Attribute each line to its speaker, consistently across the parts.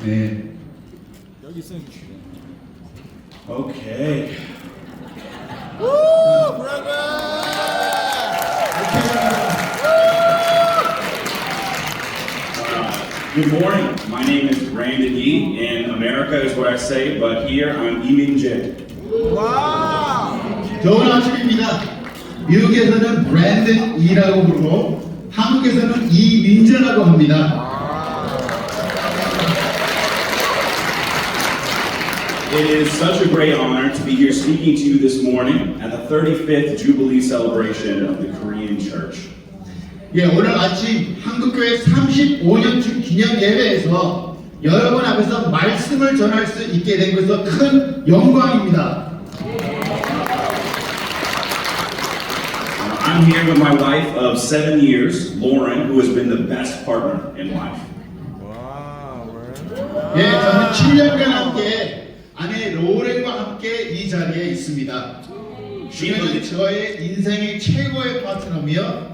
Speaker 1: 네.
Speaker 2: 여기 있어요.
Speaker 3: Okay.
Speaker 2: Woo! Brother!
Speaker 3: Good morning. My name is Brandon Yee. In America is what I say, but here I'm Imin Jae.
Speaker 2: Wow!
Speaker 1: 좋은 아침입니다. 미국에서는 브랜든 이라고 부르고 한국에서는 이민재라고 합니다.
Speaker 3: It is such a great honor to be here speaking to you this morning at the 35th Jubilee celebration of the Korean Church.
Speaker 1: 예, 오늘 아침 한국교회 35년주 기념 예배에서 여러분 앞에서 말씀을 전할 수 있게 된 것은 큰 영광입니다.
Speaker 3: I'm here with my wife of 7 years, Lauren, who has been the best partner in life.
Speaker 2: Wow!
Speaker 1: 예, 저는 7년간 함께 아내 로렌과 함께 이 자리에 있습니다. 그녀는 저의 인생의 최고의 파트너며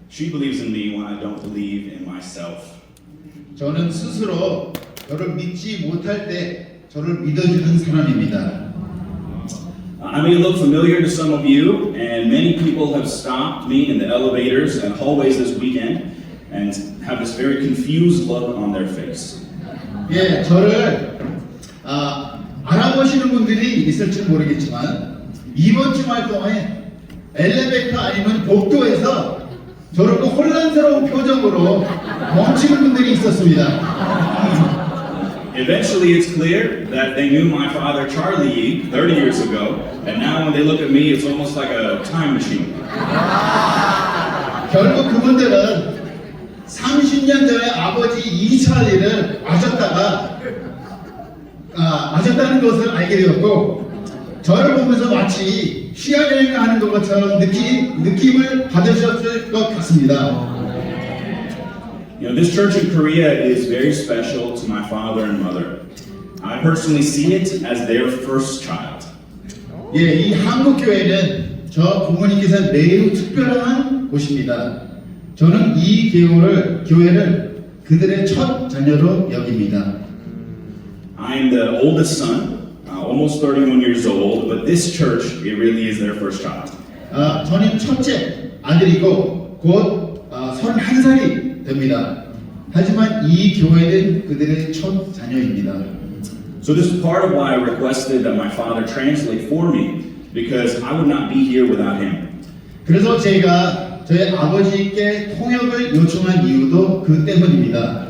Speaker 3: She believes in me when I don't believe in myself.
Speaker 1: 저는 스스로 저를 믿지 못할 때 저를 믿어주는 사람입니다.
Speaker 3: I may look familiar to some of you, and many people have stopped me in the elevators and hallways this weekend and have this very confused look on their face.
Speaker 1: 예, 저를 알아보시는 분들이 있을지 모르겠지만 이번 주말 동안에 엘리베이터 아니면 복도에서 저를 꼭 혼란스러운 표정으로 멈추는 분들이 있었습니다.
Speaker 3: Eventually, it's clear that they knew my father, Charlie Yee, 30 years ago, and now when they look at me, it's almost like a time machine.
Speaker 1: 결국 그분들은 30년 전에 아버지 이찰리를 아셨다는 것을 알게 되었고, 저를 보면서 마치 시야여행을 하는 것처럼 느낌을 받으셨을 것 같습니다.
Speaker 3: You know, this church in Korea is very special to my father and mother. I personally see it as their first child.
Speaker 1: 예, 이 한국 교회는 저 부모님께서 매우 특별한 곳입니다. 저는 이 교회를 그들의 첫 자녀로 여깁니다.
Speaker 3: I'm the oldest son, almost 31 years old, but this church, it really is their first child.
Speaker 1: 저는 첫째 아들이고 곧 31살이 됩니다. 하지만 이 교회는 그들의 첫 자녀입니다.
Speaker 3: So this is part of why I requested that my father translate for me, because I would not be here without him.
Speaker 1: 그래서 제가 저희 아버지께 통역을 요청한 이유도 그 때문입니다.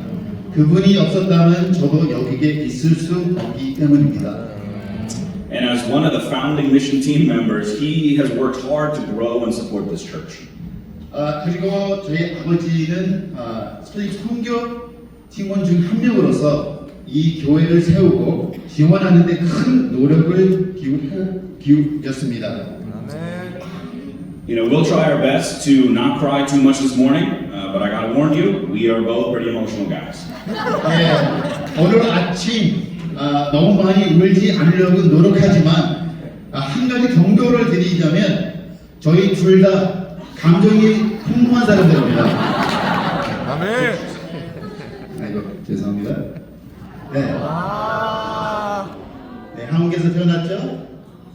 Speaker 1: 그분이 없었다면 저도 여기에 있을 수 없기 때문입니다.
Speaker 3: And as one of the founding mission team members, he has worked hard to grow and support this church.
Speaker 1: 그리고 저희 아버지는 선교 팀원 중 한 명으로서 이 교회를 세우고 지원하는 데 큰 노력을 기울였습니다.
Speaker 3: You know, we'll try our best to not cry too much this morning, but I gotta warn you, we are both pretty emotional guys.
Speaker 1: 네, 오늘 아침 너무 많이 울지 않으려고 노력하지만 한 가지 경고를 드리자면 저희 둘 다 감정이 풍부한 사람들입니다.
Speaker 2: 아멘.
Speaker 1: 아이고 죄송합니다. 네, 네 한국에서 태어났죠.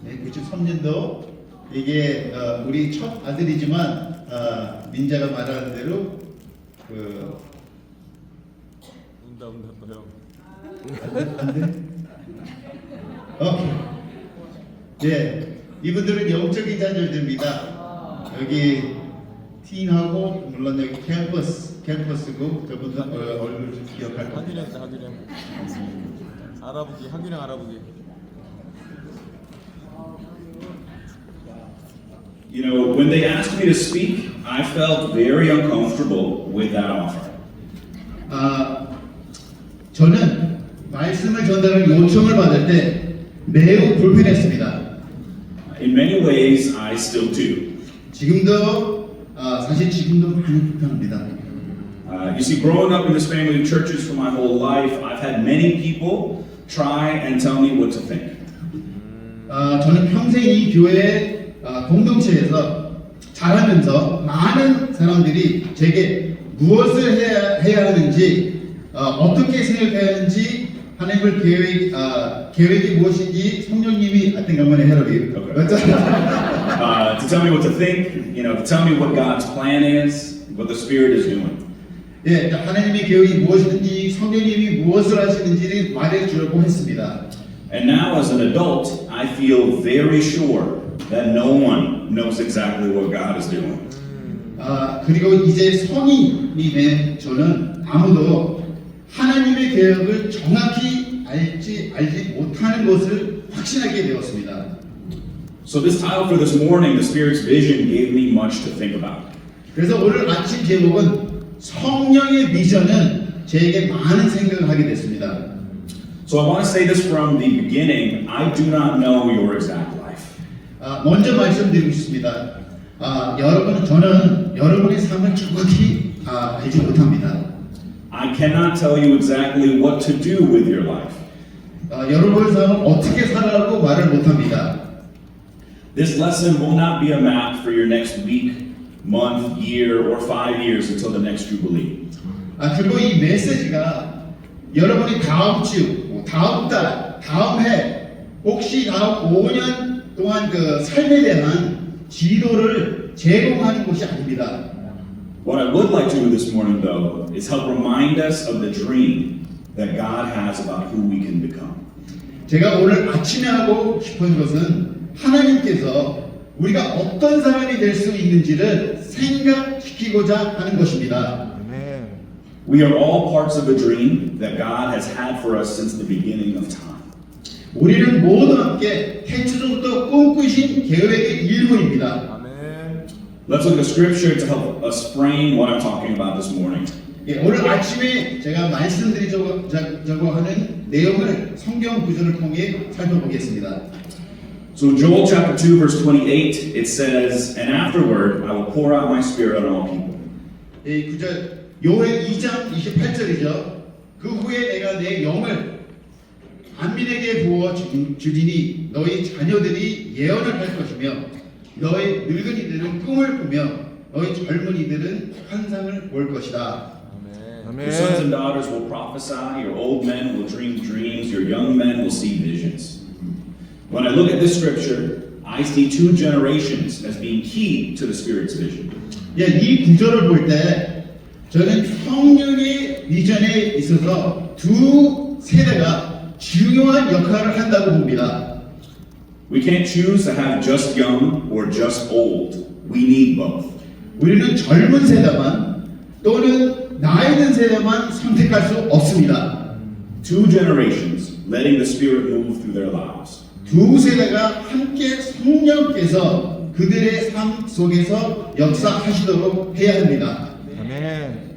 Speaker 1: 네, 93년도 이게 우리 첫 아들이지만 민자가 말하는 대로
Speaker 2: 운다 또 형.
Speaker 1: 오케이. 네, 이분들은 영적인 자녀들입니다. 여기 팀하고 물론 여기 캠퍼스고 저분들 얼굴 좀 기억할 겁니다.
Speaker 2: 하균형. 알아보기, 하균형 알아보기.
Speaker 3: You know, when they asked me to speak, I felt very uncomfortable with that offer.
Speaker 1: 저는 말씀을 전달할 요청을 받을 때 매우 불편했습니다.
Speaker 3: In many ways, I still do.
Speaker 1: 사실 지금도 많이 불편합니다.
Speaker 3: You see, growing up in this family of churches for my whole life, I've had many people try and tell me what to think.
Speaker 1: 저는 평생 이 교회 공동체에서 자라면서 많은 사람들이 제게 무엇을 해야 하는지 어떻게 생각하는지 하나님의 계획이 무엇인지 성령님이 I think I'm going to head of you.
Speaker 3: To tell me what to think, to tell me what God's plan is, what the Spirit is doing.
Speaker 1: 예, 하나님의 계획이 무엇인지 성령님이 무엇을 하시는지를 말해주려고 했습니다.
Speaker 3: And now, as an adult, I feel very sure that no one knows exactly what God is doing.
Speaker 1: 그리고 이제 성인이 된 저는 아무도 하나님의 계획을 정확히 알지 못하는 것을 확신하게 되었습니다.
Speaker 3: So this title for this morning, the Spirit's vision, gave me much to think about.
Speaker 1: 그래서 오늘 아침 제목은 성령의 비전은 저에게 많은 생각을 하게 됐습니다.
Speaker 3: So I want to say this from the beginning. I do not know your exact life.
Speaker 1: 먼저 말씀드리고 싶습니다. 저는 여러분의 삶을 정확히 알지 못합니다.
Speaker 3: I cannot tell you exactly what to do with your life.
Speaker 1: 여러분의 삶을 어떻게 살아라고 말을 못합니다.
Speaker 3: This lesson will not be a map for your next week, month, year, or 5 years until the next Jubilee.
Speaker 1: 그리고 이 메시지가 여러분이 다음 주, 다음 달, 다음 해, 혹시 다음 5년 동안 그 삶에 대한 지도를 제공하는 것이 아닙니다.
Speaker 3: What I would like to do this morning, though, is help remind us of the dream that God has about who we can become.
Speaker 1: 제가 오늘 아침에 하고 싶은 것은 하나님께서 우리가 어떤 사람이 될 수 있는지를 생각시키고자 하는 것입니다.
Speaker 3: We are all parts of a dream that God has had for us since the beginning of time.
Speaker 1: 우리는 모두 함께 태초부터 꿈꾸신 계획의 일부입니다.
Speaker 3: Let's look at scripture to help us frame what I'm talking about this morning.
Speaker 1: 예, 오늘 아침에 제가 말씀드리자고 하는 내용을 성경 구절을 통해 살펴보겠습니다.
Speaker 3: So in Joel chapter 2 verse 28 it says, "And afterward I will pour out my spirit on all people."
Speaker 1: 이 구절 요엘 2장 28절이죠. 그 후에 내가 내 영을 만민에게 부어 주리니 너희 자녀들이 예언을 할 것이며 너희 늙은이들은 꿈을 꾸며 너희 젊은이들은 환상을 볼 것이다.
Speaker 3: Your sons and daughters will prophesy, your old men will dream dreams, your young men will see visions. When I look at this scripture, I see 2 generations as being key to the Spirit's vision.
Speaker 1: 예, 이 구절을 볼 때 저는 성령의 비전에 있어서 두 세대가 중요한 역할을 한다고 봅니다.
Speaker 3: We can't choose to have just young or just old. We need both.
Speaker 1: 우리는 젊은 세대만 또는 나이 든 세대만 선택할 수 없습니다.
Speaker 3: 2 generations letting the Spirit move through their lives.
Speaker 1: 두 세대가 함께 성령께서 그들의 삶 속에서 역사하시도록 해야 합니다.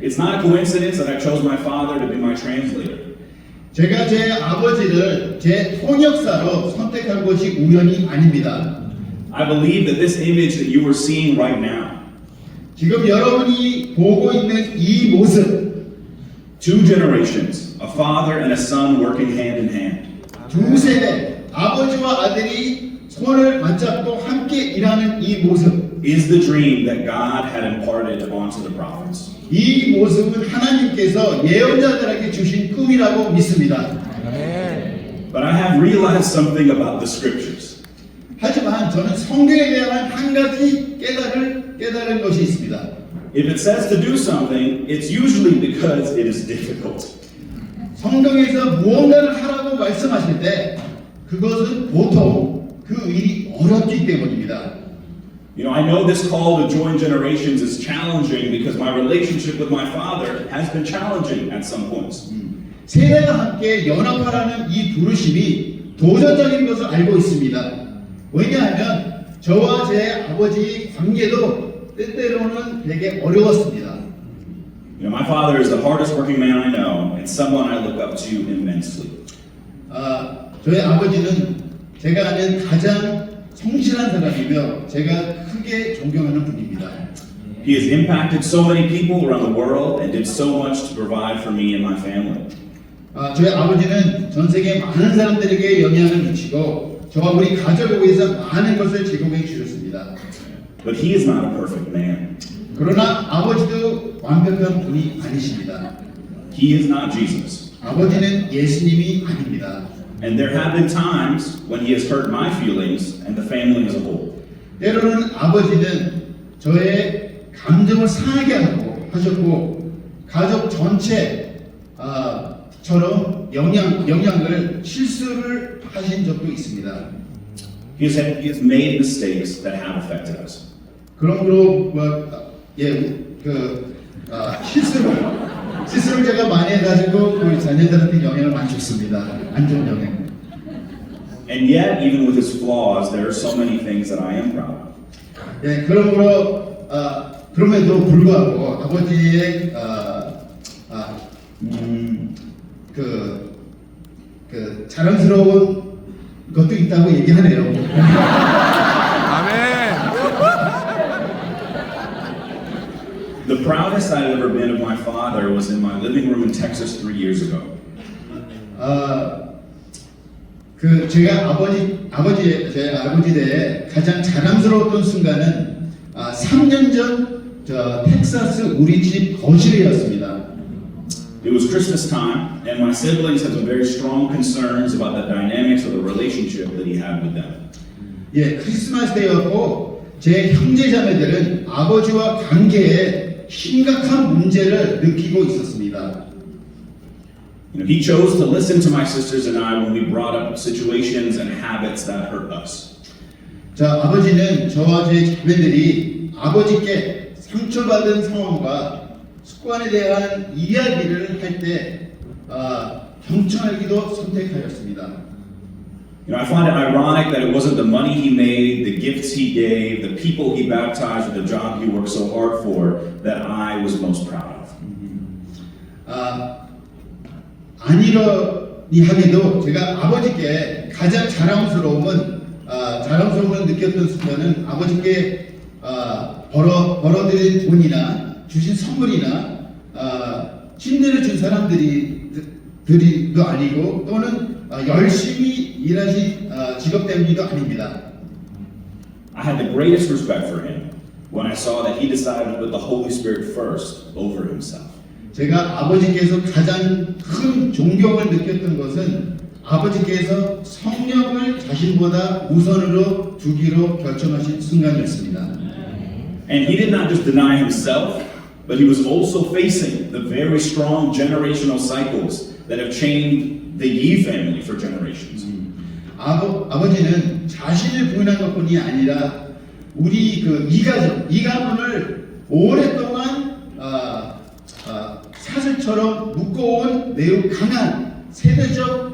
Speaker 3: It's not a coincidence that I chose my father to be my translator.
Speaker 1: 제가 제 아버지를 제 통역사로 선택한 것이 우연이 아닙니다.
Speaker 3: I believe that this image that you are seeing right now,
Speaker 1: 지금 여러분이 보고 있는 이 모습,
Speaker 3: 2 generations, a father and a son working hand in hand.
Speaker 1: 두 세대, 아버지와 아들이 손을 맞잡고 함께 일하는 이 모습,
Speaker 3: is the dream that God had imparted onto the prophets.
Speaker 1: 이 모습은 하나님께서 예언자들에게 주신 꿈이라고 믿습니다.
Speaker 3: But I have realized something about the scriptures.
Speaker 1: 하지만 저는 성경에 대한 한 가지 깨달은 것이 있습니다.
Speaker 3: If it says to do something, it's usually because it is difficult.
Speaker 1: 성경에서 무언가를 하라고 말씀하실 때 그것은 보통 그 일이 어렵기 때문입니다.
Speaker 3: I know this call to join generations is challenging because my relationship with my father has been challenging at some points.
Speaker 1: 세대가 함께 연합하라는 이 부르심이 도전적인 것을 알고 있습니다. 왜냐하면 저와 제 아버지의 관계도 때때로는 되게 어려웠습니다.
Speaker 3: My father is the hardest working man I know and someone I look up to immensely.
Speaker 1: 저희 아버지는 제가 아는 가장 성실한 사람이며 제가 크게 존경하는 분입니다.
Speaker 3: He has impacted so many people around the world and did so much to provide for me and my family.
Speaker 1: 저희 아버지는 전 세계 많은 사람들에게 영향을 미치고 저와 우리 가족을 위해서 많은 것을 제공해 주셨습니다.
Speaker 3: But he is not a perfect man.
Speaker 1: 그러나 아버지도 완벽한 분이 아니십니다.
Speaker 3: He is not Jesus.
Speaker 1: 아버지는 예수님이 아닙니다.
Speaker 3: And there have been times when he has hurt my feelings and the family as a whole.
Speaker 1: 때로는 아버지는 저의 감정을 상하게 하셨고 가족 전체처럼 영향을 실수를 하신 적도 있습니다.
Speaker 3: He has made mistakes that have affected us.
Speaker 1: 그러므로 실수를 제가 많이 해가지고 우리 자녀들한테 영향을 많이 줬습니다. 안 좋은 영향.
Speaker 3: And yet, even with his flaws, there are so many things that I am proud of.
Speaker 1: 예, 그럼에도 불구하고 아버지의 자랑스러운 것도 있다고 얘기하네요.
Speaker 2: 아멘.
Speaker 3: The proudest I've ever been of my father was in my living room in Texas 3 years ago.
Speaker 1: 제가 제 아버지 대해 가장 자랑스러웠던 순간은 3년 전 텍사스 우리 집 거실이었습니다.
Speaker 3: It was Christmas time, and my siblings had some very strong concerns about the dynamics of the relationship that he had with them.
Speaker 1: 예, 크리스마스 때였고 제 형제자매들은 아버지와 관계에 심각한 문제를 느끼고 있었습니다.
Speaker 3: He chose to listen to my sisters and I when we brought up situations and habits that hurt us.
Speaker 1: 자, 아버지는 저와 제 자매들이 아버지께 상처받은 상황과 습관에 대한 이야기를 할 때 경청하기도 선택하였습니다.
Speaker 3: I find it ironic that it wasn't the money he made, the gifts he gave, the people he baptized, or the job he worked so hard for that I was most proud of.
Speaker 1: 아니러니 하게도 제가 아버지께 가장 자랑스러움을 느꼈던 순간은 아버지께 벌어들인 돈이나 주신 선물이나 침대를 준 사람들이도 아니고 또는 열심히 일하신 직업 때문이도 아닙니다.
Speaker 3: I had the greatest respect for him when I saw that he decided to put the Holy Spirit first over himself.
Speaker 1: 제가 아버지께서 가장 큰 존경을 느꼈던 것은 아버지께서 성령을 자신보다 우선으로 두기로 결정하신 순간이었습니다.
Speaker 3: And he did not just deny himself, but he was also facing the very strong generational cycles that have chained the Yi family for generations.
Speaker 1: 아버지는 자신을 부인한 것뿐이 아니라 우리 이 가문을 오랫동안 사슬처럼 묶어온 매우 강한 세대적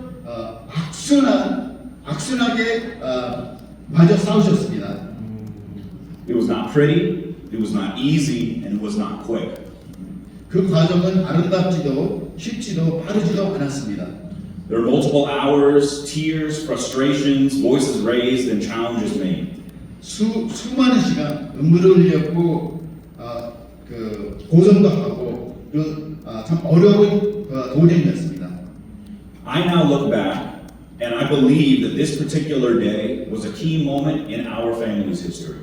Speaker 1: 악순하게 마저 싸우셨습니다.
Speaker 3: It was not pretty, it was not easy, and it was not quick.
Speaker 1: 그 과정은 아름답지도 쉽지도 빠르지도 않았습니다.
Speaker 3: There were multiple hours, tears, frustrations, voices raised, and challenges made.
Speaker 1: 수많은 시간 눈물을 흘렸고 고성도 하고 참 어려운 도전이었습니다.
Speaker 3: I now look back and I believe that this particular day was a key moment in our family's history.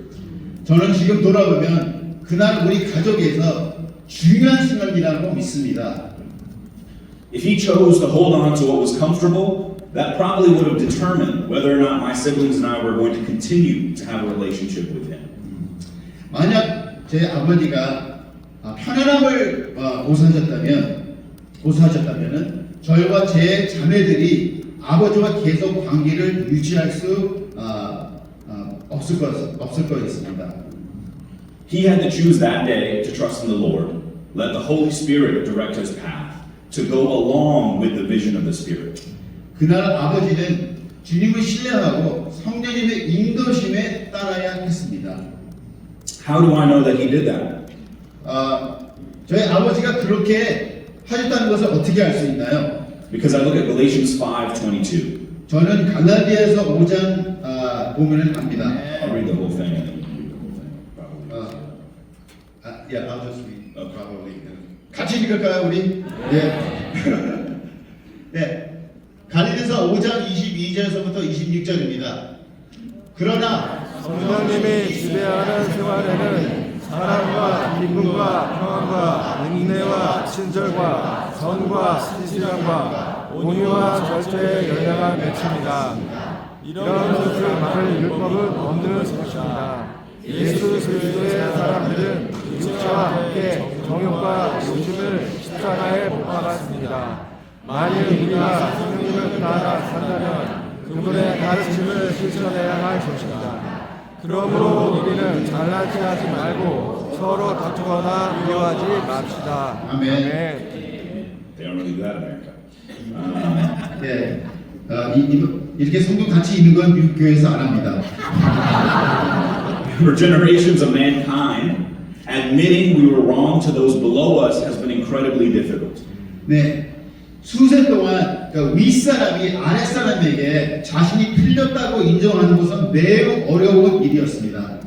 Speaker 1: 저는 지금 돌아보면 그날 우리 가족에서 중요한 순간이라고 믿습니다.
Speaker 3: If he chose to hold on to what was comfortable, that probably would have determined whether or not my siblings and I were going to continue to have a relationship with him.
Speaker 1: 만약 제 아버지가 편안함을 고수하셨다면은 저희와 제 자매들이 아버지와 계속 관계를 유지할 수 없을 거였습니다.
Speaker 3: He had to choose that day to trust in the Lord, let the Holy Spirit direct his path, to go along with the vision of the Spirit.
Speaker 1: 그날 아버지는 주님을 신뢰하고 성령님의 인도심에 따라야 했습니다.
Speaker 3: How do I know that he did that?
Speaker 1: 저희 아버지가 그렇게 하셨다는 것을 어떻게 알 수 있나요?
Speaker 3: Because I look at Galatians 5:22.
Speaker 1: 저는 갈라디아서 5장 보면은 압니다.
Speaker 3: I'll read the whole thing.
Speaker 1: Yeah, I'll just read. Probably. 같이 읽을까요, 우리? 네. 네. 갈라디아서 5장 22절에서부터 26절입니다. 그러나
Speaker 2: 성령님이 지배하는 생활에는 사랑과 기쁨과 평안과 인내와 친절과 선과 신실함과 온유와 절제의 열량한 맺힙니다. 이런 것을 말할 율법은 없는 것입니다. 예수 그리스도의 사람들은 육체와 함께 정욕과 욕심을 십자가에 못 박았습니다. 만일 우리가 성령님을 따라 산다면 그분의 가르침을 실천해야 할 것입니다. 그러므로 우리는 잘난 체하지 말고 서로 다투거나 미워하지 맙시다.
Speaker 1: 아멘.
Speaker 3: They don't really do that in America.
Speaker 1: 네, 이렇게 성경 같이 있는 건 미국 교회에서 안 합니다.
Speaker 3: For generations of mankind, admitting we were wrong to those below us has been incredibly difficult.
Speaker 1: 네, 수세 동안 그 윗사람이 아랫사람에게 자신이 틀렸다고 인정하는 것은 매우 어려운 일이었습니다.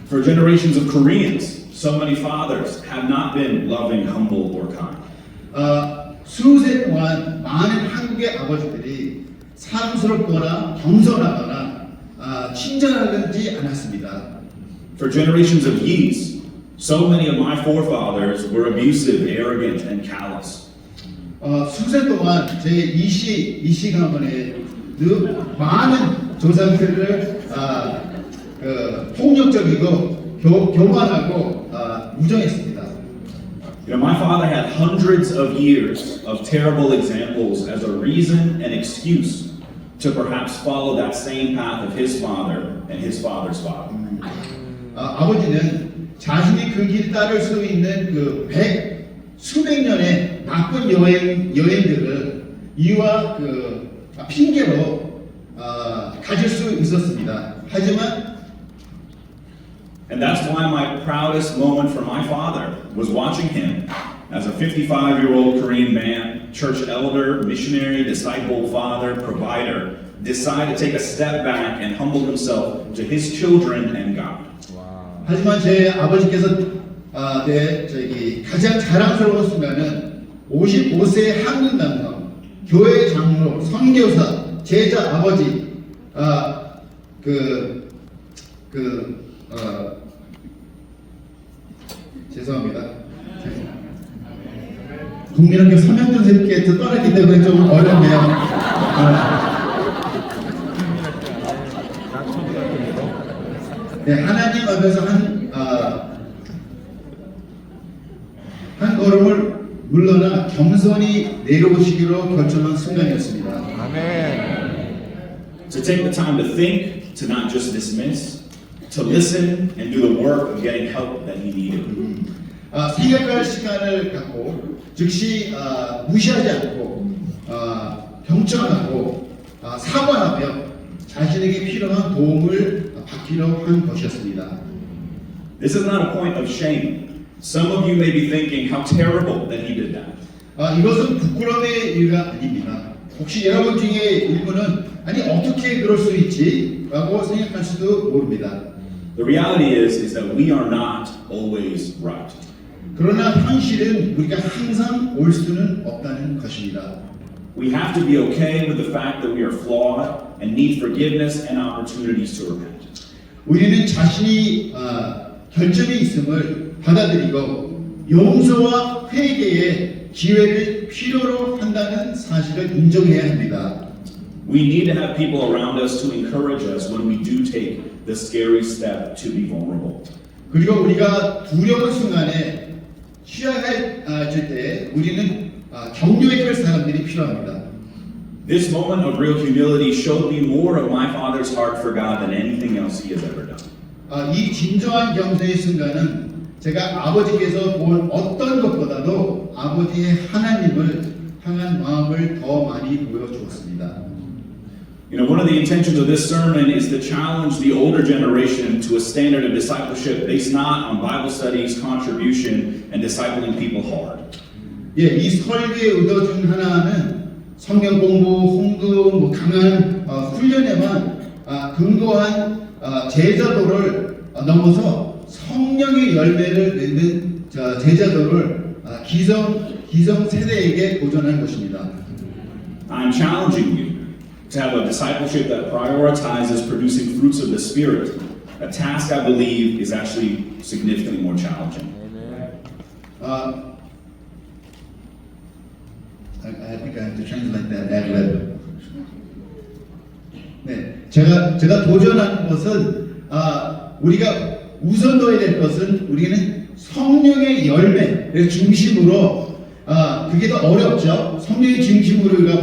Speaker 3: For generations of Koreans, so many fathers have not been loving, humble, or kind.
Speaker 1: 수세 동안 많은 한국의 아버지들이 사랑스럽거나 겸손하거나 친절하지 않았습니다.
Speaker 3: For generations of Yees, so many of my forefathers were abusive, arrogant, and callous.
Speaker 1: 수세 동안 제 이씨 가문에 많은 조상들을 폭력적이고 교만하고 무정했습니다.
Speaker 3: You know, my father had hundreds of years of terrible examples as a reason and excuse to perhaps follow that same path of his father and his father's father.
Speaker 1: 아버지는 자신이 그 길 따를 수 있는 그 수백 년의 나쁜 여행들을 이유와 핑계로 가질 수 있었습니다. 하지만
Speaker 3: And that's why my proudest moment for my father was watching him as a 55-year-old Korean man, church elder, missionary, disciple, father, provider, decide to take a step back and humble himself to his children and God.
Speaker 1: 하지만 제 아버지께서 가장 자랑스러운 순간은 55세 한국 남성, 교회 장로, 선교사, 제자 아버지, 죄송합니다. 국민학교 3학년 생께 떠났기 때문에 좀 어렵네요. 네, 하나님 앞에서 한 걸음을 물러나 겸손히 내려오시기로 결정한 순간이었습니다.
Speaker 2: 아멘.
Speaker 3: To take the time to think, to not just dismiss, to listen and do the work of getting help that he needed.
Speaker 1: 생각할 시간을 갖고 즉시 무시하지 않고 경청하고 사과하며 자신에게 필요한 도움을 받기로 한 것이었습니다.
Speaker 3: This is not a point of shame. Some of you may be thinking how terrible that he did that.
Speaker 1: 이것은 부끄러움의 이유가 아닙니다. 혹시 여러분 중에 일부는 아니 어떻게 그럴 수 있지? 라고 생각할 수도 모릅니다.
Speaker 3: The reality is that we are not always right.
Speaker 1: 그러나 현실은 우리가 항상 올 수는 없다는 것입니다.
Speaker 3: We have to be okay with the fact that we are flawed and need forgiveness and opportunities to repent.
Speaker 1: 우리는 자신이 결점이 있음을 받아들이고 용서와 회개의 기회를 필요로 한다는 사실을 인정해야 합니다.
Speaker 3: We need to have people around us to encourage us when we do take the scary step to be vulnerable.
Speaker 1: 그리고 우리가 두려운 순간에 취할 때 우리는 격려해줄 사람들이 필요합니다.
Speaker 3: This moment of real humility showed me more of my father's heart for God than anything else he has ever done.
Speaker 1: 이 진정한 겸손의 순간은 제가 아버지께서 본 어떤 것보다도 아버지의 하나님을 향한 마음을 더 많이 보여주었습니다.
Speaker 3: You know, one of the intentions of this sermon is to challenge the older generation to a standard of discipleship based not on Bible studies, contribution, and discipling people hard.
Speaker 1: 이 설교의 의도 중 하나는 성경 공부, 홍금, 강한 훈련에만 근거한 제자도를 넘어서 성령의 열매를 맺는 제자도를 기성 세대에게 도전한 것입니다.
Speaker 3: I'm challenging you to have a discipleship that prioritizes producing fruits of the Spirit, a task I believe is actually significantly more challenging.
Speaker 1: I think I have to translate that ad lib. 네, 제가 도전하는 것은 우리가 우선 둬야 될 것은 우리는 성령의 열매를 중심으로 그게 더 어렵죠. 성령의 중심으로 우리가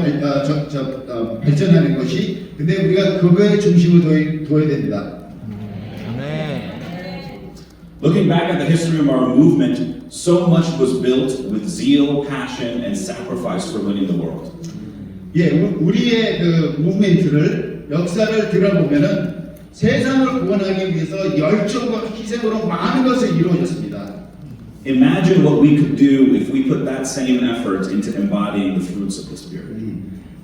Speaker 1: 발전하는 것이 근데 우리가 그거의 중심을 둬야 됩니다.
Speaker 3: Looking back at the history of our movement, so much was built with zeal, passion, and sacrifice for winning the world.
Speaker 1: 예, 우리의 그 무브멘트를 역사를 들어보면은 세상을 구원하기 위해서 열정과 희생으로 많은 것을 이루어졌습니다.
Speaker 3: Imagine what we could do if we put that same effort into embodying the fruits of the Spirit.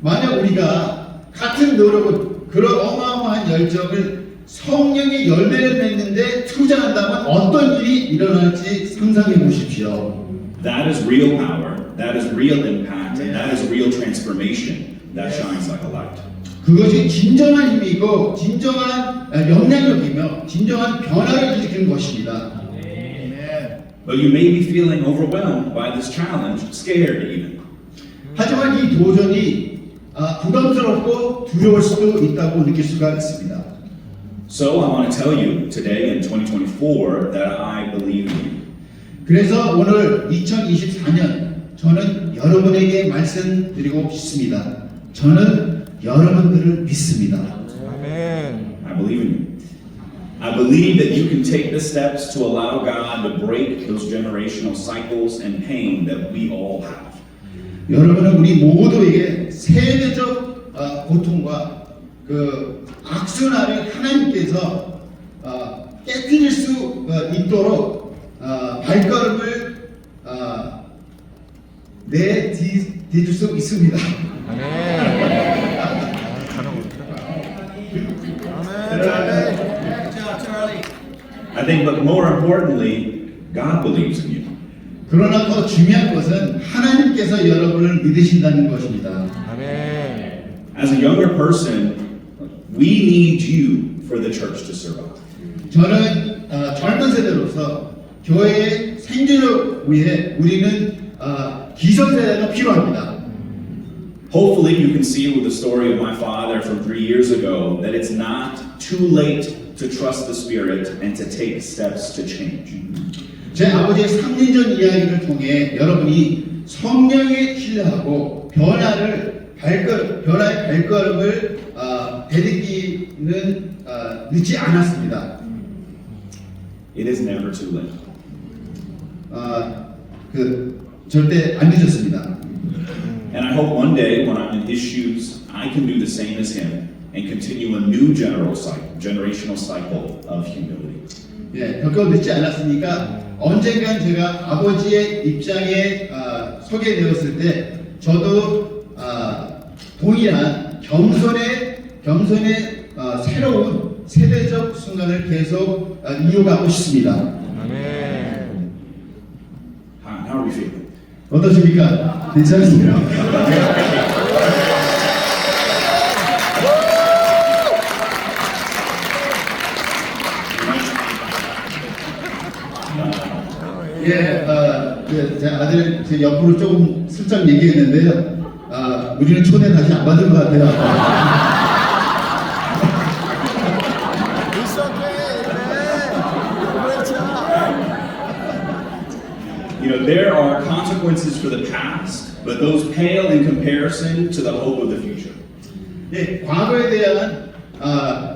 Speaker 1: 만약 우리가 같은 노력을 그런 어마어마한 열정을 성령의 열매를 맺는데 투자한다면 어떤 일이 일어날지 상상해 보십시오.
Speaker 3: That is real power, that is real impact, and that is real transformation that shines like a light.
Speaker 1: 그것이 진정한 힘이고 진정한 영향력이며 진정한 변화를 일으키는 것입니다.
Speaker 3: But you may be feeling overwhelmed by this challenge, scared even.
Speaker 1: 하지만 이 도전이 부담스럽고 두려울 수도 있다고 느낄 수가 있습니다.
Speaker 3: So I want to tell you today in 2024 that I believe in you.
Speaker 1: 그래서 오늘 2024년 저는 여러분에게 말씀드리고 싶습니다. 저는 여러분들을 믿습니다.
Speaker 2: 아멘.
Speaker 3: I believe in you. I believe that you can take the steps to allow God to break those generational cycles and pain that we all have.
Speaker 1: 여러분은 우리 모두에게 세대적 고통과 그 악순환을 하나님께서 깨뜨릴 수 있도록 발걸음을 내디딜 수 있습니다.
Speaker 3: I think, but more importantly, God believes in you.
Speaker 1: 그러나 더 중요한 것은 하나님께서 여러분을 믿으신다는 것입니다.
Speaker 2: 아멘.
Speaker 3: As a younger person, we need you for the church to survive.
Speaker 1: 저는 젊은 세대로서 교회의 생존을 위해 우리는 기성세대가 필요합니다.
Speaker 3: Hopefully you can see with the story of my father from 3 years ago that it's not too late to trust the Spirit and to take steps to change.
Speaker 1: 제 아버지의 3년 전 이야기를 통해 여러분이 성령에 신뢰하고 변화의 발걸음을 내딛기는 늦지 않았습니다.
Speaker 3: It is never too late.
Speaker 1: 절대 안 늦었습니다.
Speaker 3: And I hope one day when I'm in his shoes, I can do the same as him and continue a new generational cycle of humility.
Speaker 1: 예, 결코 늦지 않았으니까 언젠간 제가 아버지의 입장에 서게 되었을 때 저도 동일한 겸손의 새로운 세대적 순간을 계속 이어가고 싶습니다.
Speaker 2: 아멘.
Speaker 3: How are we feeling?
Speaker 1: 어떠십니까? 괜찮습니다. 예, 제 아들 제 옆으로 조금 슬쩍 얘기했는데요. 우리는 초대 다시 안 받은 것 같아요.
Speaker 3: You know, there are consequences for the past, but those pale in comparison to the hope of the future.
Speaker 1: 예, 과거에 대한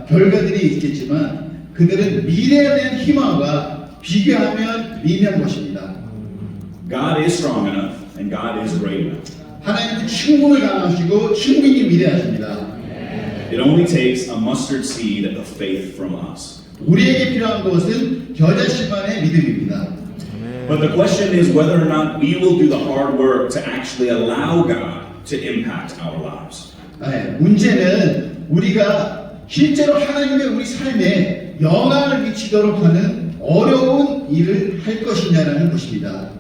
Speaker 1: 결과들이 있겠지만 그들은 미래에 대한 희망과 비교하면 미미한 것입니다.
Speaker 3: God is strong enough and God is great enough.
Speaker 1: 하나님은 충분히 강하시고 충분히 위대하십니다.
Speaker 3: It only takes a mustard seed of faith from us.
Speaker 1: 우리에게 필요한 것은 겨자씨만의 믿음입니다.
Speaker 3: But the question is whether or not we will do the hard work to actually allow God to impact our lives.
Speaker 1: 문제는 우리가 실제로 하나님의 우리 삶에 영향을 미치도록 하는 어려운 일을 할 것이냐라는 것입니다.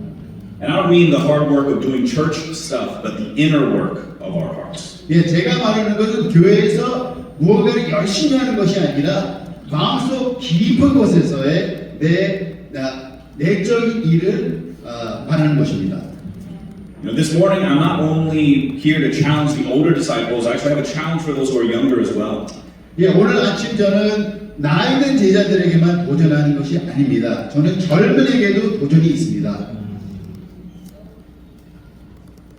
Speaker 3: And I don't mean the hard work of doing church stuff, but the inner work of our hearts.
Speaker 1: 예, 제가 말하는 것은 교회에서 무언가를 열심히 하는 것이 아니라 마음속 깊은 곳에서의 내적인 일을 말하는 것입니다.
Speaker 3: You know, this morning I'm not only here to challenge the older disciples, I actually have a challenge for those who are younger as well.
Speaker 1: 예, 오늘 아침 저는 나이 든 제자들에게만 도전하는 것이 아닙니다. 저는 젊은에게도 도전이 있습니다.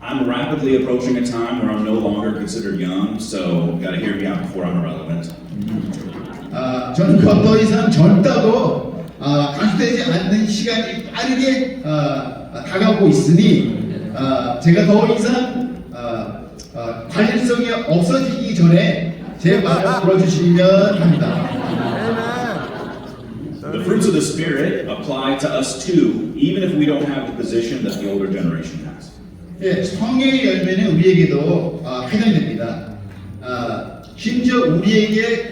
Speaker 3: I'm rapidly approaching a time where I'm no longer considered young, so gotta hear me out before I'm irrelevant.
Speaker 1: 저는 더 이상 젊다고 감수되지 않는 시간이 빠르게 다가오고 있으니 제가 더 이상 관련성이 없어지기 전에 제 말을 들어주시면 합니다.
Speaker 3: The fruits of the Spirit apply to us too, even if we don't have the position that the older generation has.
Speaker 1: 예, 성령의 열매는 우리에게도 해당됩니다. 심지어 우리에게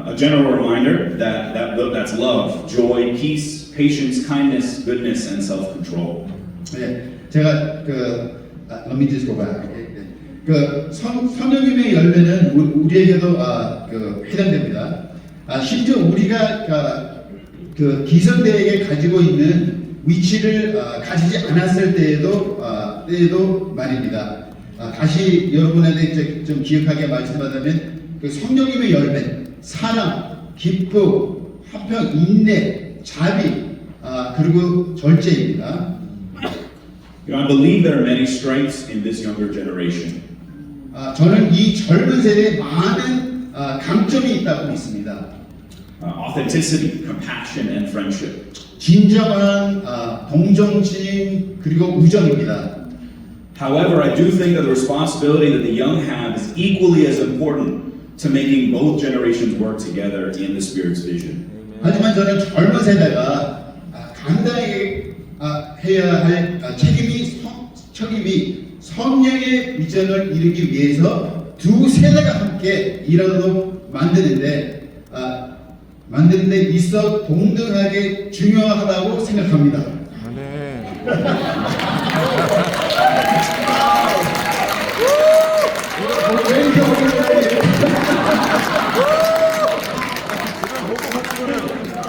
Speaker 3: A general reminder that's love, joy, peace, patience, kindness, goodness, and self-control.
Speaker 1: 예, 제가 let me just go back. 성령님의 열매는 우리에게도 해당됩니다. 심지어 우리가 기성대에게 가지고 있는 위치를 가지지 않았을 때에도 말입니다. 다시 여러분에게 좀 기억하게 말씀하자면 성령님의 열매, 사랑, 기쁨, 화평, 인내, 자비, 그리고 절제입니다.
Speaker 3: I believe there are many strengths in this younger generation.
Speaker 1: 저는 이 젊은 세대에 많은 강점이 있다고 믿습니다.
Speaker 3: Authenticity, compassion, and friendship.
Speaker 1: 진정한 동정심 그리고 우정입니다.
Speaker 3: However, I do think that the responsibility that the young have is equally as important to making both generations work together in the Spirit's vision.
Speaker 1: 하지만 저는 젊은 세대가 감당해야 할 책임이 성령의 비전을 이루기 위해서 두 세대가 함께 일하도록 만드는 데 있어 동등하게 중요하다고 생각합니다.
Speaker 2: 아멘.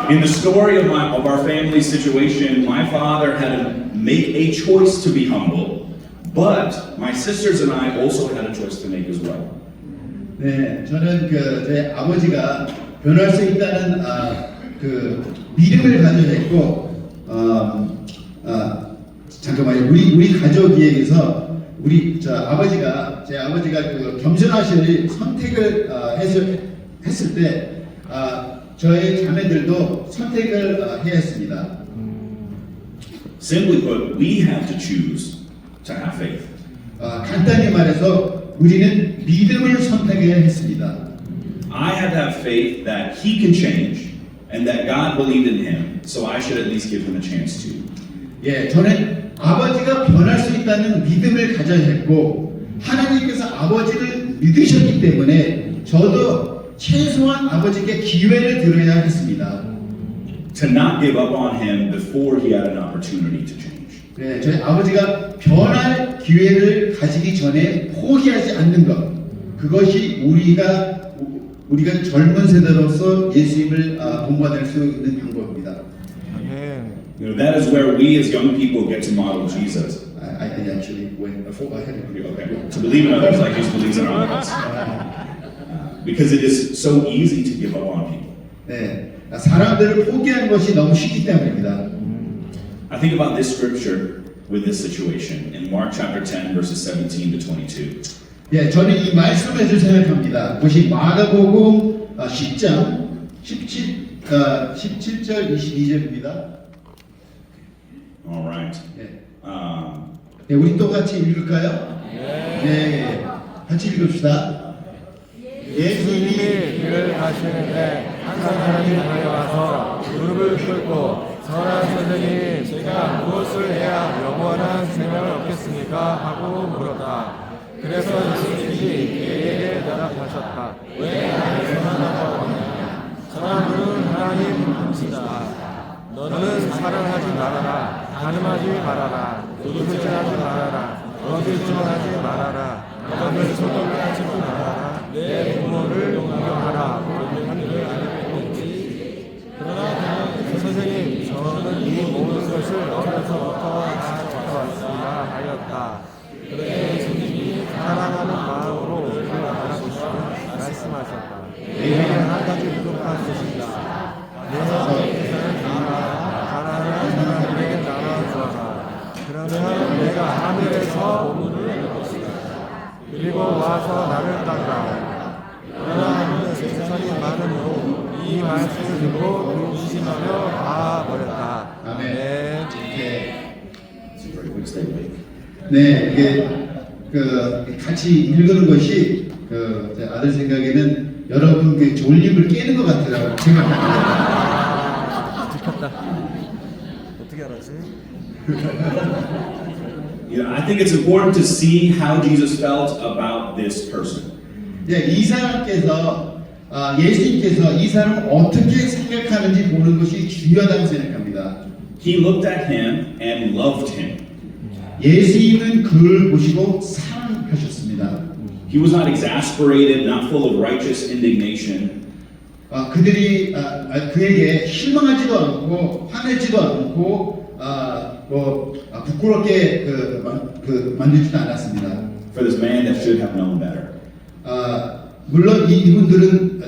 Speaker 3: In the story of our family situation, my father had to make a choice to be humble, but my sisters and I also had a choice to make as well.
Speaker 1: 네, 저는 제 아버지가 변할 수 있다는 믿음을 가져야 했고, 잠깐만요. 우리 가족에게서 제 아버지가 겸손하실 선택을 했을 때 저의 자매들도 선택을 해야 했습니다.
Speaker 3: Simply put, we have to choose to have faith.
Speaker 1: 간단히 말해서 우리는 믿음을 선택해야 했습니다.
Speaker 3: I had to have faith that he can change and that God believed in him, so I should at least give him a chance to.
Speaker 1: 예, 저는 아버지가 변할 수 있다는 믿음을 가져야 했고 하나님께서 아버지를 믿으셨기 때문에 저도 최소한 아버지께 기회를 드려야 했습니다.
Speaker 3: To not give up on him before he had an opportunity to change.
Speaker 1: 네, 저희 아버지가 변할 기회를 가지기 전에 포기하지 않는 것, 그것이 우리가 젊은 세대로서 예수님을 본받을 수 있는 방법입니다.
Speaker 2: 아멘.
Speaker 3: You know, that is where we as young people get to model Jesus.
Speaker 1: I actually went ahead.
Speaker 3: Okay. To believe in others like Jesus believes in our lives. Because it is so easy to give up on people.
Speaker 1: 네, 사람들을 포기하는 것이 너무 쉽기 때문입니다.
Speaker 3: I think about this scripture with this situation in Mark chapter 10 verses 17 to 22.
Speaker 1: 예, 저는 이 말씀을 생각합니다. 그것이 마가복음 10장 17절 22절입니다.
Speaker 3: All right.
Speaker 1: 예.
Speaker 3: Um,
Speaker 1: 네, 우리 또 같이 읽을까요? 네, 같이 읽읍시다.
Speaker 2: 예수님이 길을 가시는데 한 사람이 달려와서 무릎을 꿇고 선한 선생님, 제가 무엇을 해야 영원한 생명을 얻겠습니까? 하고 물었다. 그래서 예수님이 그에게 대답하셨다. 왜 나를 선하다고 하느냐? 선한 분은 하나님이시다. 너는 사랑하지 말아라, 간음하지 말아라, 도둑질하지 말아라, 거짓말하지 말아라, 남을 소독하지 말아라, 내 부모를 공경하라. 그러나 선생님, 저는 이 모든 것을 어려서부터 다 하였다. 그때 예수님이 사랑하는 마음으로 그를 알아보시고 말씀하셨다. 내게 한 가지 부족한 것이다. 내 세상을 가난한 사람에게 나눠주어라. 그러면 내가 하늘에서 보물을 얻을 것이다. 그리고 와서 나를 따르라. 그러나 그는 세상이 많으므로 이 말씀을 듣고 근심하며 나아버렸다.
Speaker 1: 아멘. 네.
Speaker 3: It's a great week, stay awake.
Speaker 1: 네, 이게 그 같이 읽는 것이 제 아들 생각에는 여러분 그 졸림을 깨는 것 같더라고요. 생각합니다.
Speaker 2: 지켰다. 어떻게 알았지?
Speaker 3: You know, I think it's important to see how Jesus felt about this person.
Speaker 1: 네, 이 사람께서 예수님께서 이 사람을 어떻게 생각하는지 보는 것이 중요하다고 생각합니다.
Speaker 3: He looked at him and loved him.
Speaker 1: 예수님은 그를 보시고 사랑하셨습니다.
Speaker 3: He was not exasperated, not full of righteous indignation.
Speaker 1: 그들이 그에게 실망하지도 않고 화내지도 않고 부끄럽게 만들지도 않았습니다.
Speaker 3: For this man that should have known better.
Speaker 1: 물론 이분들은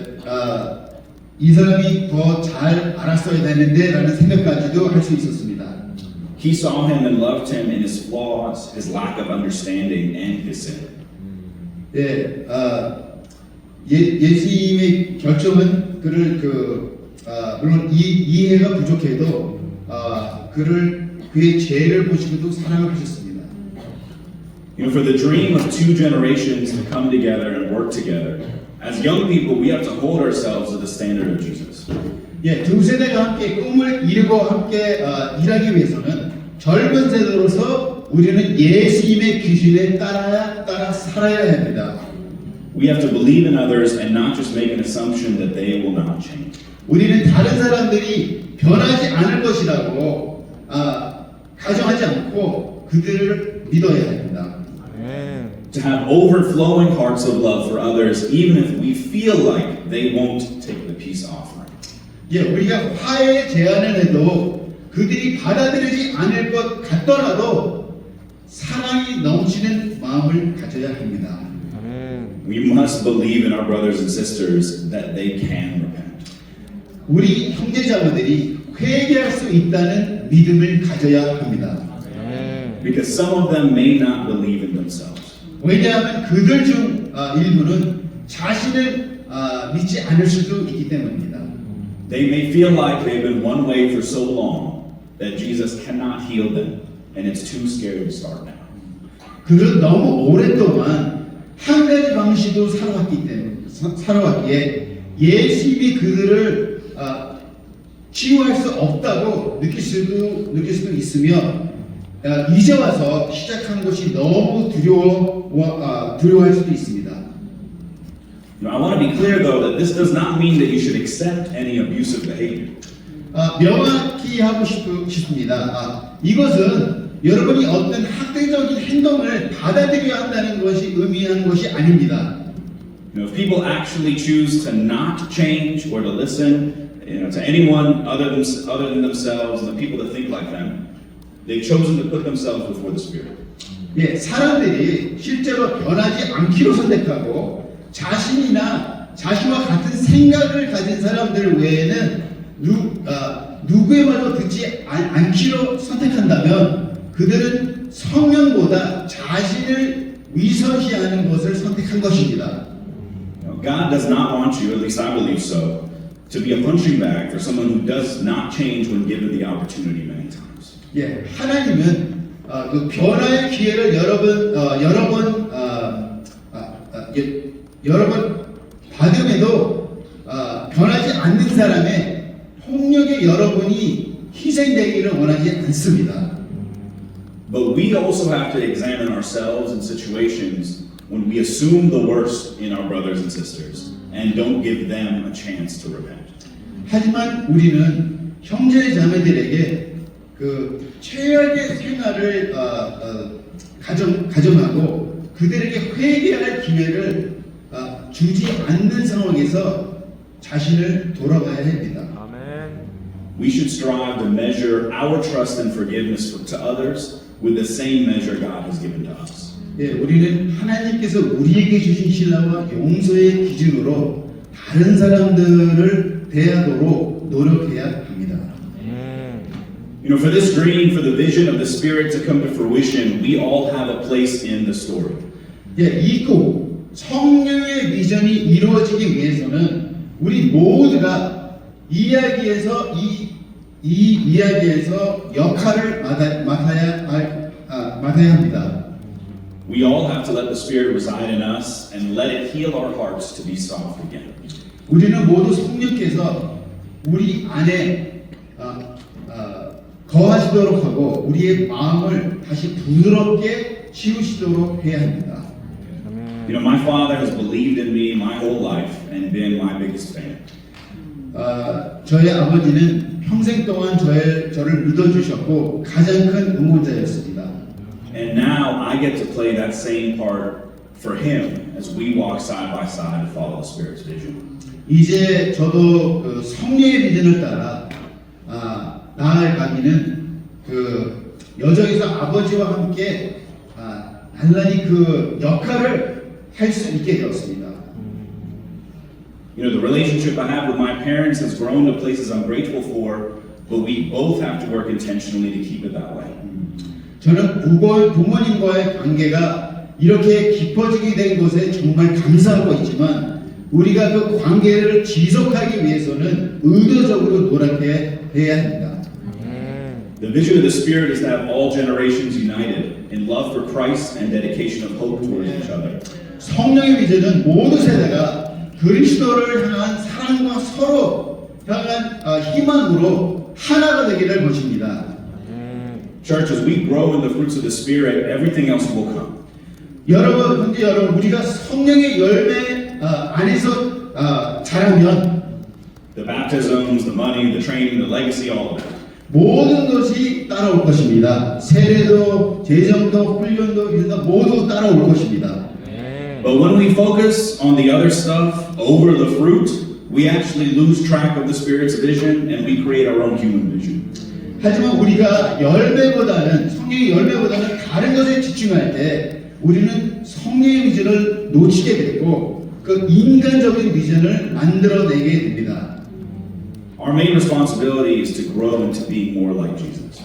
Speaker 1: 이 사람이 더 잘 알았어야 되는데라는 생각까지도 할 수 있었습니다.
Speaker 3: He saw him and loved him in his flaws, his lack of understanding, and his sin.
Speaker 1: 네, 예수님의 결정은 그를 물론 이해가 부족해도 그의 죄를 보시고도 사랑을 하셨습니다.
Speaker 3: You know, for the dream of two generations to come together and work together, as young people, we have to hold ourselves to the standard of Jesus.
Speaker 1: 예, 두 세대가 함께 꿈을 이루고 함께 일하기 위해서는 젊은 세대로서 우리는 예수님의 기준에 따라 살아야 합니다.
Speaker 3: We have to believe in others and not just make an assumption that they will not change.
Speaker 1: 우리는 다른 사람들이 변하지 않을 것이라고 가정하지 않고 그들을 믿어야 합니다.
Speaker 2: 아멘.
Speaker 3: To have overflowing hearts of love for others, even if we feel like they won't take the peace offering.
Speaker 1: 예, 우리가 화해 제안을 해도 그들이 받아들이지 않을 것 같더라도 사랑이 넘치는 마음을 가져야 합니다.
Speaker 2: 아멘.
Speaker 3: We must believe in our brothers and sisters that they can repent.
Speaker 1: 우리 형제자매들이 회개할 수 있다는 믿음을 가져야 합니다.
Speaker 2: 아멘.
Speaker 3: Because some of them may not believe in themselves.
Speaker 1: 왜냐하면 그들 중 일부는 자신을 믿지 않을 수도 있기 때문입니다.
Speaker 3: They may feel like they've been one way for so long that Jesus cannot heal them and it's too scary to start now.
Speaker 1: 그들은 너무 오랫동안 한 가지 방식으로 살아왔기에 예수님이 그들을 치유할 수 없다고 느낄 수도 있으며 이제 와서 시작한 것이 너무 두려워할 수도 있습니다.
Speaker 3: Now, I want to be clear though that this does not mean that you should accept any abusive behavior.
Speaker 1: 명확히 하고 싶습니다. 이것은 여러분이 어떤 학대적인 행동을 받아들여야 한다는 것이 의미하는 것이 아닙니다.
Speaker 3: You know, if people actually choose to not change or to listen, to anyone other than themselves and the people that think like them, they've chosen to put themselves before the Spirit.
Speaker 1: 예, 사람들이 실제로 변하지 않기로 선택하고 자신과 같은 생각을 가진 사람들 외에는 누구의 말도 듣지 않기로 선택한다면 그들은 성령보다 자신을 위선시하는 것을 선택한 것입니다.
Speaker 3: God does not want you, at least I believe so, to be a punching bag for someone who does not change when given the opportunity many times.
Speaker 1: 예, 하나님은 그 변화의 기회를 여러 번 받음에도 변하지 않는 사람의 폭력의 여러분이 희생되기를 원하지 않습니다.
Speaker 3: But we also have to examine ourselves in situations when we assume the worst in our brothers and sisters and don't give them a chance to repent.
Speaker 1: 하지만 우리는 형제 자매들에게 그 최악의 생활을 가정하고 그들에게 회개할 기회를 주지 않는 상황에서 자신을 돌아봐야 합니다.
Speaker 2: 아멘.
Speaker 3: We should strive to measure our trust and forgiveness to others with the same measure God has given to us.
Speaker 1: 예, 우리는 하나님께서 우리에게 주신 신뢰와 용서의 기준으로 다른 사람들을 대하도록 노력해야 합니다.
Speaker 3: You know, for this dream, for the vision of the Spirit to come to fruition, we all have a place in the story.
Speaker 1: 예, 이 꼭 성령의 비전이 이루어지기 위해서는 우리 모두가 이야기에서 이 이야기에서 역할을 맡아야 합니다.
Speaker 3: We all have to let the Spirit reside in us and let it heal our hearts to be soft again.
Speaker 1: 우리는 모두 성령께서 우리 안에 거하시도록 하고 우리의 마음을 다시 부드럽게 치우시도록 해야 합니다.
Speaker 3: You know, my father has believed in me my whole life and been my biggest fan.
Speaker 1: 저의 아버지는 평생 동안 저를 믿어주셨고 가장 큰 응원자였습니다.
Speaker 3: And now I get to play that same part for him as we walk side by side and follow the Spirit's vision.
Speaker 1: 이제 저도 그 성령의 비전을 따라 나아가기는 그 여정에서 아버지와 함께 나란히 그 역할을 할 수 있게 되었습니다.
Speaker 3: You know, the relationship I have with my parents has grown to places I'm grateful for, but we both have to work intentionally to keep it that way.
Speaker 1: 저는 부모님과의 관계가 이렇게 깊어지게 된 것에 정말 감사하고 있지만 우리가 그 관계를 지속하기 위해서는 의도적으로 노력해야 합니다.
Speaker 3: The vision of the Spirit is to have all generations united in love for Christ and dedication of hope towards each other.
Speaker 1: 성령의 비전은 모든 세대가 그리스도를 향한 사랑과 서로 향한 희망으로 하나가 되기를 것입니다.
Speaker 3: Church, as we grow in the fruits of the Spirit, everything else will come.
Speaker 1: 근데 여러분, 우리가 성령의 열매 안에서 자라면
Speaker 3: The baptisms, the money, the training, the legacy, all of that.
Speaker 1: 모든 것이 따라올 것입니다. 세례도, 재정도, 훈련도, 이런 모두 따라올 것입니다.
Speaker 3: But when we focus on the other stuff over the fruit, we actually lose track of the Spirit's vision and we create our own human vision.
Speaker 1: 하지만 우리가 성령의 열매보다는 다른 것에 집중할 때 우리는 성령의 비전을 놓치게 되고 그 인간적인 비전을 만들어내게 됩니다.
Speaker 3: Our main responsibility is to grow into being more like Jesus.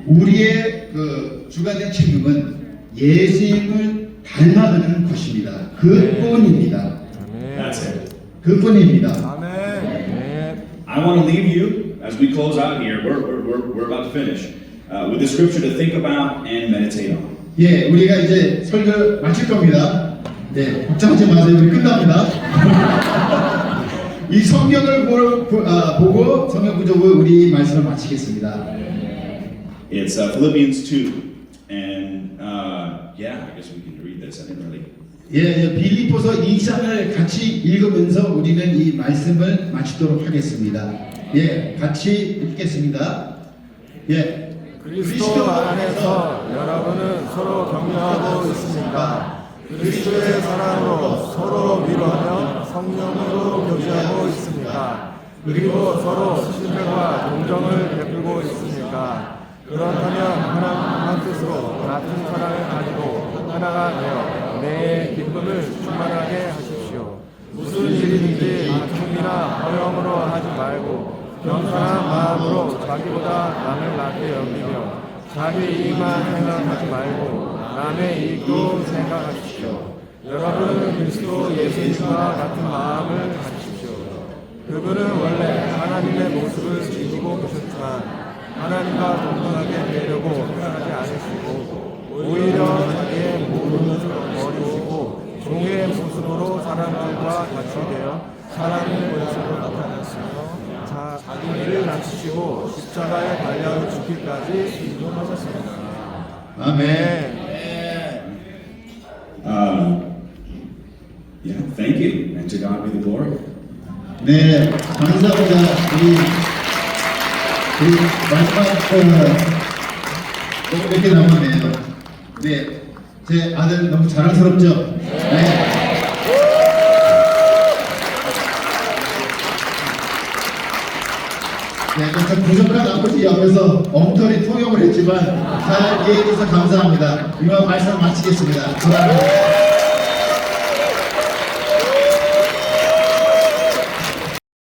Speaker 1: 우리의 그 주관된 책임은 예수님을 닮아가는 것입니다. 그뿐입니다.
Speaker 3: That's it.
Speaker 1: 그뿐입니다.
Speaker 3: I want to leave you as we close out here. We're about to finish with the scripture to think about and meditate on.
Speaker 1: 예, 우리가 이제 설교 마칠 겁니다. 네, 걱정하지 마세요. 우리 끝납니다. 이 성경을 보고 성경 구조로 우리 말씀을 마치겠습니다.
Speaker 3: It's Philippians 2, and yeah, I guess we can read this. I didn't really.
Speaker 1: 예, 빌립보서 2장을 같이 읽으면서 우리는 이 말씀을 마치도록 하겠습니다. 예, 같이 읽겠습니다. 예.
Speaker 2: 그리스도 안에서 여러분은 서로 격려하고 있습니까? 그리스도의 사랑으로 서로 위로하며 성령으로 교제하고 있습니까? 그리고 서로 신뢰와 동정을 베풀고 있습니까? 그렇다면 한 뜻으로 같은 사랑을 가지고 하나가 되어 내 기쁨을 충만하게 하십시오. 무슨 일이든지 아픔이나 어려움으로 하지 말고 겸손한 마음으로 자기보다 남을 낮게 여기며 자기 이익만 생각하지 말고 남의 이익도 생각하십시오. 여러분은 그리스도 예수님과 같은 마음을 가지십시오. 그분은 원래 하나님의 모습을 지니고 계셨지만 하나님과 동등하게 되려고 생각하지 않으시고 오히려 자기의 모습을 버리시고 종의 모습으로 사람들과 같이 되어 사람의 모습으로 나타났으며 자기를 낮추시고 십자가에 달려 죽기까지 인도하셨습니다.
Speaker 1: 아멘.
Speaker 3: Yeah, thank you, and to God be the glory.
Speaker 1: 네, 감사합니다. 우리 마지막 이렇게 남았네요. 네, 제 아들 너무 자랑스럽죠? 네. 네, 좀 부족한 나머지 옆에서 엉터리 통역을 했지만 잘 이해해 주셔서 감사합니다. 이만 말씀 마치겠습니다. 감사합니다.